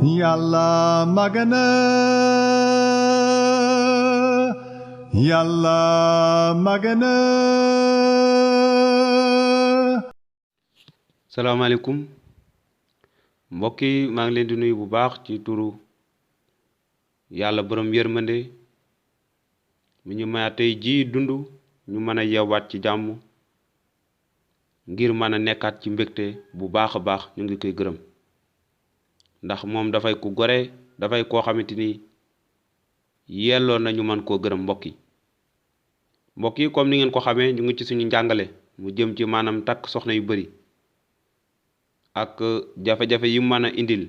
yàlla màgg na yàlla màgg na. salaamaaleykum mbokk yi maa ngi leen di nuyu bu baax ci turu yàlla borom yërmande mi ñu maya tey ji dund ñu mën a yeewaat ci jàmm ngir mën a nekkaat ci mbégte bu baax a baax ñu ngi koy gërëm ndax moom dafay ku gore dafay koo xamante ni yelloo nañu mën koo gërëm mbokk yi comme ni ngeen ko xamee ñu ngi ci suñu njàngale mu jëm ci maanaam takk soxna yu bari ak jafe-jafe yi mën a indil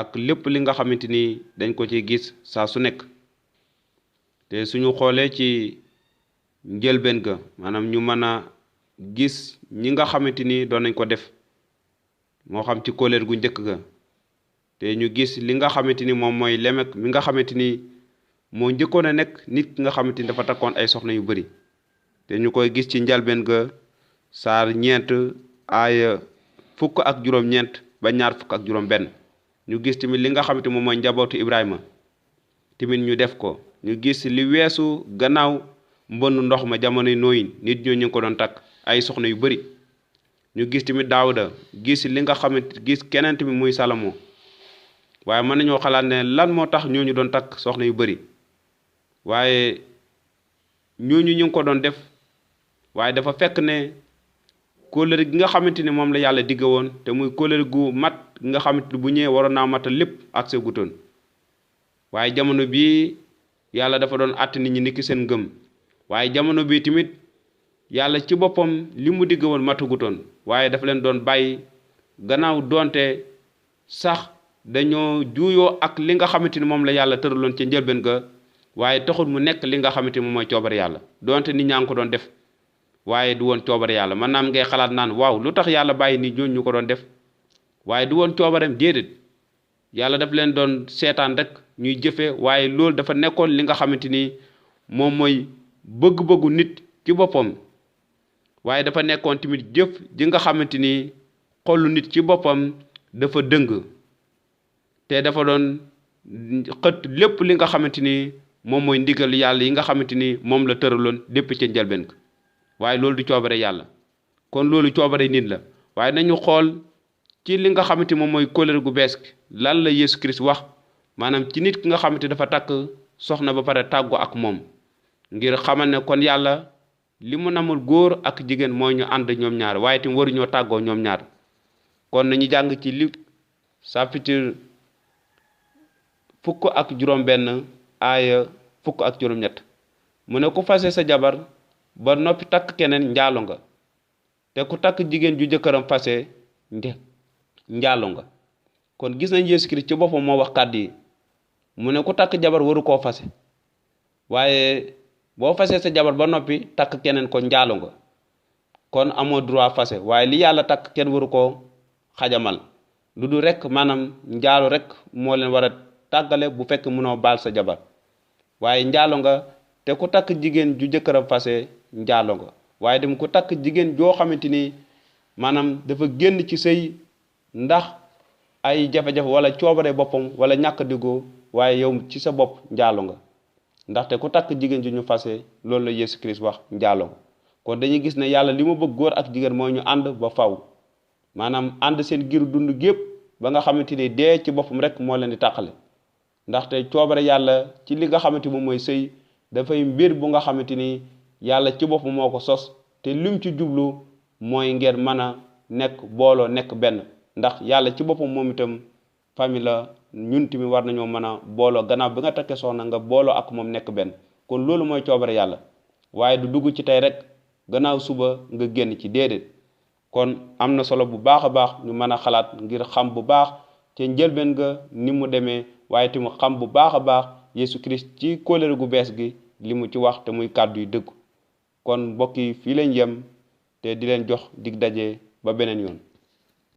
ak lépp li nga xamante ni dañ ko ci gis saa su nekk te suñu xoolee ci njëlbeen ga maanaam ñu mën a gis ñi nga xamante ni doon nañ ko def moo xam ci kóllëre gu njëkk ga te ñu gis li nga xamante ni moom mooy Lémek mi nga xamante ni moo njëkkoon a nekk nit ki nga xamante ni dafa takkoon ay soxna yu bari te ñu koy gis ci njëlbeen ga saar 9 aaya 19 ba ñaar 21 ñu gis tamit li nga xamante moom mooy njabootu Ibrahima tamit ñu def ko ñu gis li weesu gannaaw mbënn ndox ma jamonoy nooyin nit ñoo ñu ngi ko doon takk ay soxna yu bari ñu gis tamit Daawuda gis li nga xamante gis keneen tamit muy Salomo waaye mën nañoo xalaat ne lan moo tax ñooñu doon takk soxna yu bari waaye ñooñu ñu ngi ko doon def waaye dafa fekk ne kóllëre gi nga xamante ni moom la yàlla digge woon te muy kóllëre gu mat gi nga xamante ni bu ñëwee waroon naa matal lépp ak sa gutoon waaye jamono bii yàlla dafa doon àtt nit ñi niki seen ngëm waaye jamono bii tamit yàlla ci boppam li mu digge woon matagutoon waaye dafa leen doon bàyyi gannaaw doonte sax dañoo juuyoo ak li nga xamante ni moom la yàlla tëraloon ca njëlbeen ga waaye taxul mu nekk li nga xamante ni moom mooy coobare yàlla doonte nit ñaa ngi ko doon def waaye du woon coobare yàlla man naam ngay xalaat naan waaw lu tax yàlla bàyyi nit ñooñu ñu ko doon def waaye du woon coobareem déedéet yàlla daf leen doon seetaan rek ñuy jëfe waaye loolu dafa nekkoon li nga xamante ni moom mooy bëgg-bëggu nit ci boppam waaye dafa nekkoon tamit jëf ji nga xamante ni xolu nit ci boppam dafa dëng te dafa doon xët lépp li nga xamante ni moom mooy ndigal yàlla yi nga xamante ni moom la tëraloon dépp ca njëlbeen ko waaye loolu du coobare yàlla kon loolu coobare nit la waaye nañu xool ci li nga xamante moom mooy kóllëre gu bees lan la Yeesu Christ wax maanaam ci nit ki nga xamante dafa takk soxna ba pare tàggoo ak moom ngir xamal ne kon yàlla li mu namul góor ak jigéen mooy ñu ànd ñoom ñaar waaye tamit waruñoo tàggoo ñoom ñaar kon nañu jàng ci Luc chapitre 17 aaya 17 mu ne ku fase sa jabar ba noppi takk keneen njaalo nga te ku takk jigéen ju jëkkëram fase njaalo nga kon gis nañ Yeesu Kirist ci boppam moo wax kàddu yi mu ne ku takk jabar waru koo fase waaye boo fasee sa jabar ba noppi takk keneen ko njaalo nga kon amoo droit fase waaye li yàlla takk kenn waru koo xajamal lu dul rek maanaam njaalo rek moo leen war a tàggale bu fekk mënoo baal sa jabar waaye njaalo nga te ku takk jigéen ju jëkkëram fase njaalo nga waaye dem ku takk jigéen joo xamante ni maanaam dafa génn ci sëy ndax ay jafe-jafe wala coobare boppam wala ñàkk diggoo waaye yow ci sa bopp njaalo nga ndaxte ku takk jigéen ju ñu fase loolu la Yeesu Christ wax njaalo nga kon dañuy gis ne yàlla li mu bëgg góor ak jigéen mooy ñu ànd ba faw maanaam ànd seen giru dund gépp ba nga xamante ni dee ci boppam rek moo leen di tàqale ndaxte coobare yàlla ci li nga xamante moom mooy sëy dafay mbir bu nga xamante ni yàlla ci boppam moo ko sos te lim ci jublu mooy ngeen mën a nekk booloo nekk benn ndax yàlla ci boppam moom itam famille la ñun tamit war nañoo mën a booloo gannaaw bi nga takkee soxna nga booloo ak moom nekk benn kon loolu mooy coobare yàlla waaye du dugg ci tey rek gannaaw suba nga génn ci déedéet kon am na solo bu baax a baax ñu mën a xalaat ngir xam bu baax te njëlbeen nga ni mu demee waaye tamit xam bu baax a baax Yeesu Christ ci kóllëre gu bees gi li mu ci wax te muy kàddu yu dëgg kon mbokk yi fii lañ yem te di leen jox dig daje ba beneen yoon